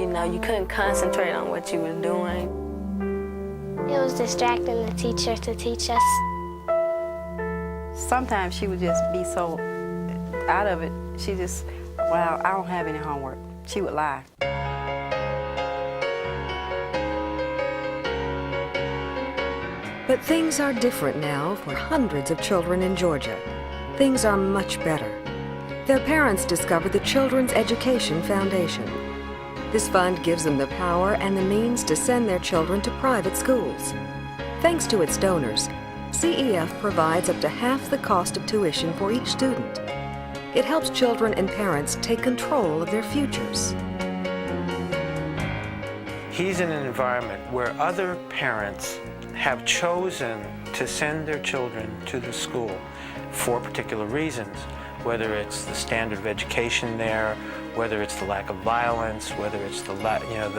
You know, you couldn't concentrate on what you were doing. It was distracting the teacher to teach us. Sometimes she would just be so out of it. She just, well, I don't have any homework. She would lie. But things are different now for hundreds of children in Georgia. Things are much better. Their parents discovered the Children's Education Foundation. This fund gives them the power and the means to send their children to private schools. Thanks to its donors, CEF provides up to half the cost of tuition for each student. It helps children and parents take control of their futures. He's in an environment where other parents have chosen to send their children to the school for particular reasons, whether it's the standard of education there, whether it's the lack of violence, whether it's the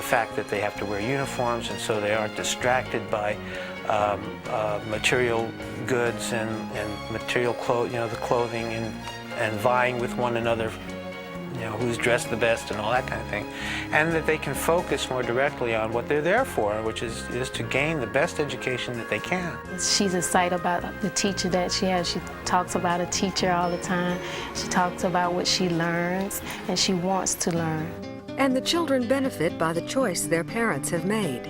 fact that they have to wear uniforms and so they aren't distracted by material goods and material the clothing and vying with one another, who's dressed the best and all that kind of thing, and that they can focus more directly on what they're there for, which is to gain the best education that they can. She's excited about the teacher that she has. She talks about a teacher all the time. She talks about what she learns, and she wants to learn. And the children benefit by the choice their parents have made.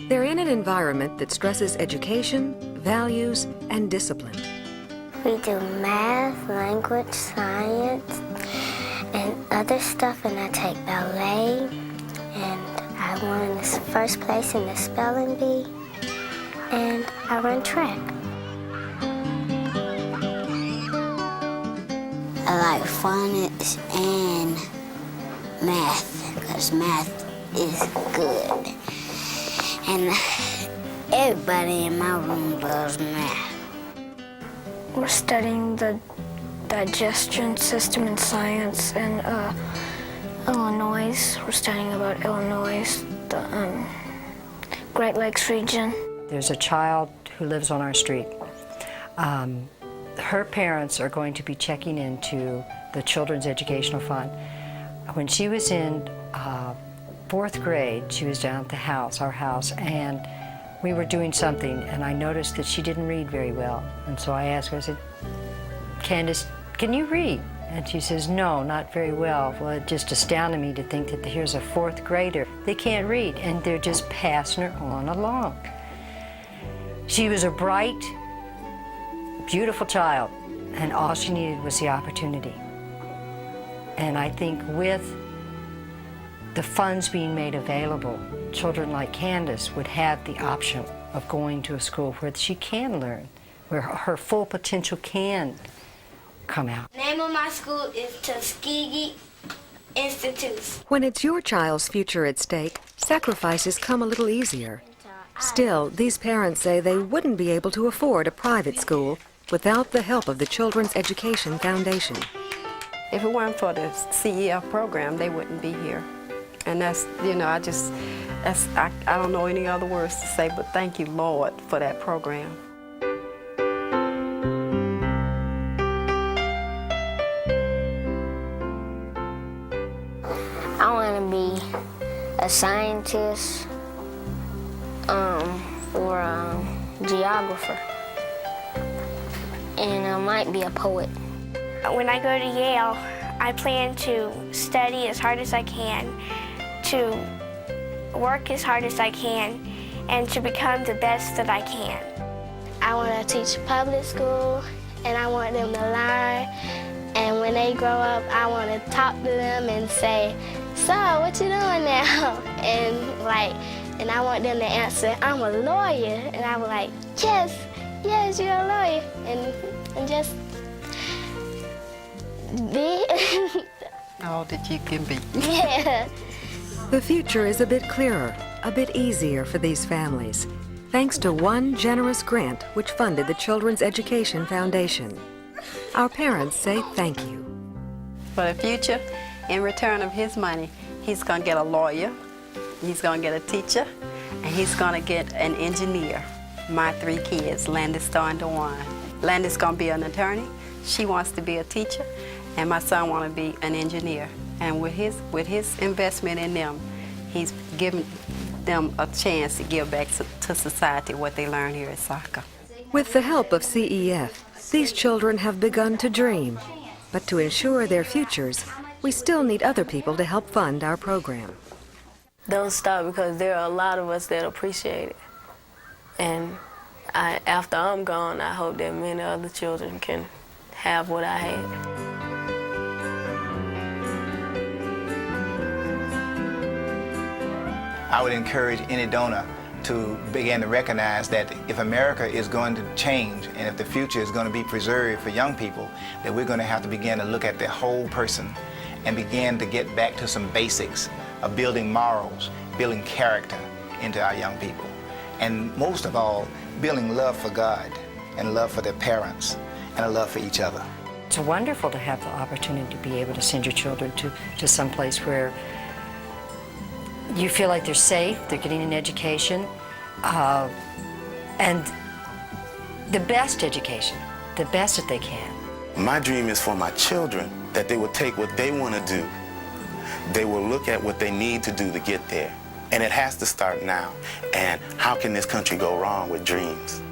They're in an environment that stresses education, values, and discipline. We do math, language, science, and other stuff, and I take ballet, and I won in the first place in the spelling bee, and I run track. I like phonics and math, because math is good. And everybody in my room loves math. We're studying the digestion system in science in Illinois. We're studying about Illinois, the Great Lakes region. There's a child who lives on our street. Her parents are going to be checking into the Children's Educational Fund. When she was in 4th grade, she was down at the house, our house, and we were doing something, and I noticed that she didn't read very well. And so I asked her, I said, "Candace, can you read?" And she says, "No, not very well." Well, it just astounded me to think that here's a 4th grader. They can't read, and they're just passing her on along. She was a bright, beautiful child, and all she needed was the opportunity. And I think with the funds being made available, children like Candace would have the option of going to a school where she can learn, where her full potential can come out. The name of my school is Tuskegee Institute. When it's your child's future at stake, sacrifices come a little easier. Still, these parents say they wouldn't be able to afford a private school without the help of the Children's Education Foundation. If it weren't for the CEF program, they wouldn't be here. And that's, I don't know any other words to say, but thank you, Lord, for that program. I want to be a scientist or a geographer, and I might be a poet. When I go to Yale, I plan to study as hard as I can, to work as hard as I can, and to become the best that I can. I want to teach public school, and I want them to learn. And when they grow up, I want to talk to them and say, "So, what you doing now?" And I want them to answer, "I'm a lawyer." And I was like, yes, you're a lawyer. And just be. All that you can be. Yeah. The future is a bit clearer, a bit easier for these families, thanks to one generous grant which funded the Children's Education Foundation. Our parents say thank you. For the future, in return of his money, he's going to get a lawyer, he's going to get a teacher, and he's going to get an engineer. My 3 kids, Landis, Star, and DeWan. Landis is going to be an attorney, she wants to be a teacher, and my son wants to be an engineer. And with his investment in them, He's given them a chance to give back to society what they learned here at soccer. With the help of CEF, these children have begun to dream. But to ensure their futures, we still need other people to help fund our program. Don't stop, because there are a lot of us that appreciate it. And after I'm gone, I hope that many other children can have what I had. I would encourage any donor to begin to recognize that if America is going to change and if the future is going to be preserved for young people, that we're going to have to begin to look at the whole person and begin to get back to some basics of building morals, building character into our young people. And most of all, building love for God and love for their parents and a love for each other. It's wonderful to have the opportunity to be able to send your children to some place where you feel like they're safe, they're getting an education, and the best education, the best that they can. My dream is for my children that they will take what they want to do. They will look at what they need to do to get there. And it has to start now. And how can this country go wrong with dreams?